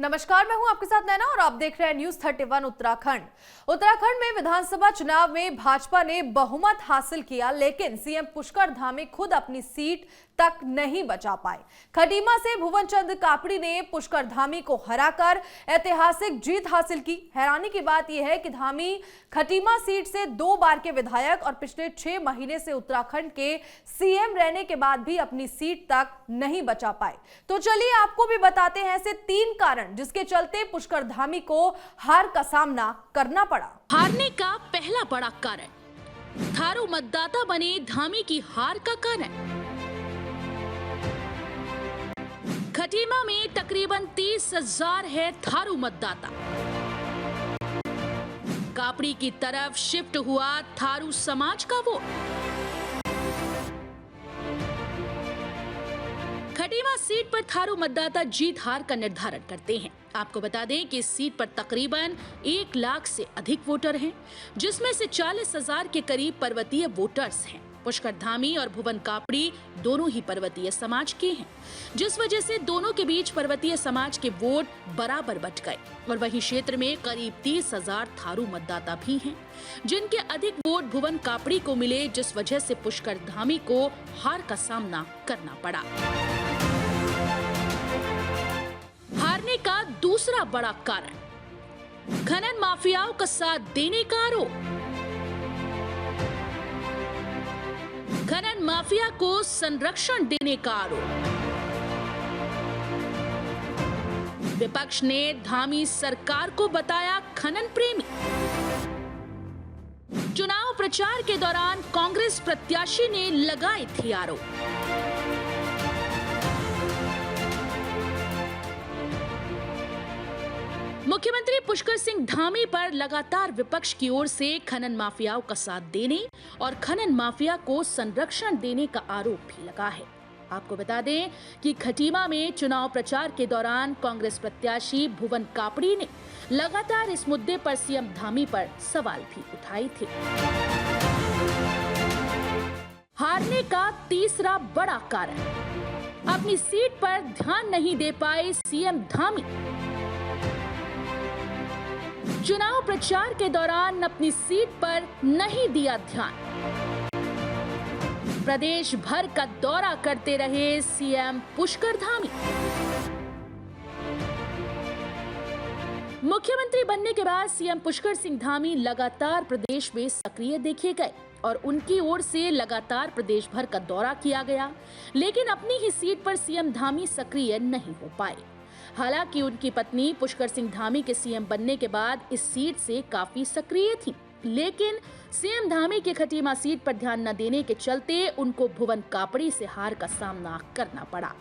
नमस्कार, मैं हूं आपके साथ नैना और आप देख रहे हैं न्यूज 31 उत्तराखंड। उत्तराखंड में विधानसभा चुनाव में भाजपा ने बहुमत हासिल किया, लेकिन सीएम पुष्कर धामी खुद अपनी सीट तक नहीं बचा पाए। खटीमा से भुवन चंद कापड़ी ने पुष्कर धामी को हराकर ऐतिहासिक जीत हासिल की। हैरानी की बात यह है कि धामी खटीमा सीट से 2 बार के विधायक और पिछले 6 महीने से उत्तराखंड के सीएम रहने के बाद भी अपनी सीट तक नहीं बचा पाए। तो चलिए आपको भी बताते हैं ऐसे 3 कारण जिसके चलते पुष्कर धामी को हार का सामना करना पड़ा। हारने का पहला बड़ा कारण थारू मतदाता बने धामी की हार का कारण। खटीमा में तकरीबन 30,000 है थारू मतदाता। कापड़ी की तरफ शिफ्ट हुआ थारू समाज का वोट। खटीमा सीट पर थारू मतदाता जीत हार का निर्धारण करते हैं। आपको बता दें कि इस सीट पर तकरीबन 1 लाख से अधिक वोटर हैं, जिसमें से 40,000 के करीब पर्वतीय वोटर्स हैं। पुष्कर धामी और भुवन कापड़ी दोनों ही पर्वतीय समाज के हैं, जिस वजह से दोनों के बीच पर्वतीय समाज के वोट बराबर बंट गए और वही क्षेत्र में करीब 30,000 थारू मतदाता भी हैं, जिनके अधिक वोट भुवन कापड़ी को मिले, जिस वजह से पुष्कर धामी को हार का सामना करना पड़ा। हारने का दूसरा बड़ा कारण खनन माफियाओं का साथ देने का आरोप। खनन माफिया को संरक्षण देने का आरोप। विपक्ष ने धामी सरकार को बताया खनन प्रेमी। चुनाव प्रचार के दौरान कांग्रेस प्रत्याशी ने लगाए थे आरोप। मुख्यमंत्री पुष्कर सिंह धामी पर लगातार विपक्ष की ओर से खनन माफियाओं का साथ देने और खनन माफिया को संरक्षण देने का आरोप भी लगा है। आपको बता दें कि खटीमा में चुनाव प्रचार के दौरान कांग्रेस प्रत्याशी भुवन कापड़ी ने लगातार इस मुद्दे पर सीएम धामी पर सवाल भी उठाए थे। हारने का तीसरा बड़ा कारण अपनी सीट पर ध्यान नहीं दे पाए सीएम धामी। चुनाव प्रचार के दौरान अपनी सीट पर नहीं दिया ध्यान। प्रदेश भर का दौरा करते रहे सीएम पुष्कर धामी। मुख्यमंत्री बनने के बाद सीएम पुष्कर सिंह धामी लगातार प्रदेश में सक्रिय देखे गए और उनकी ओर से लगातार प्रदेश भर का दौरा किया गया, लेकिन अपनी ही सीट पर सीएम धामी सक्रिय नहीं हो पाए। हालांकि उनकी पत्नी पुष्कर सिंह धामी के सीएम बनने के बाद इस सीट से काफी सक्रिय थी, लेकिन सीएम धामी के खटीमा सीट पर ध्यान न देने के चलते उनको भुवन कापड़ी से हार का सामना करना पड़ा।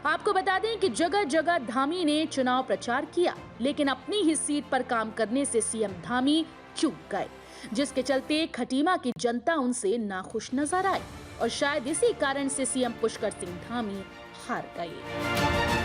आपको बता दें कि जगह जगह धामी ने चुनाव प्रचार किया, लेकिन अपनी ही सीट पर काम करने से सीएम धामी चूक गए, जिसके चलते खटीमा की जनता उनसे नाखुश नजर आई और शायद इसी कारण से सीएम पुष्कर सिंह धामी हार गए।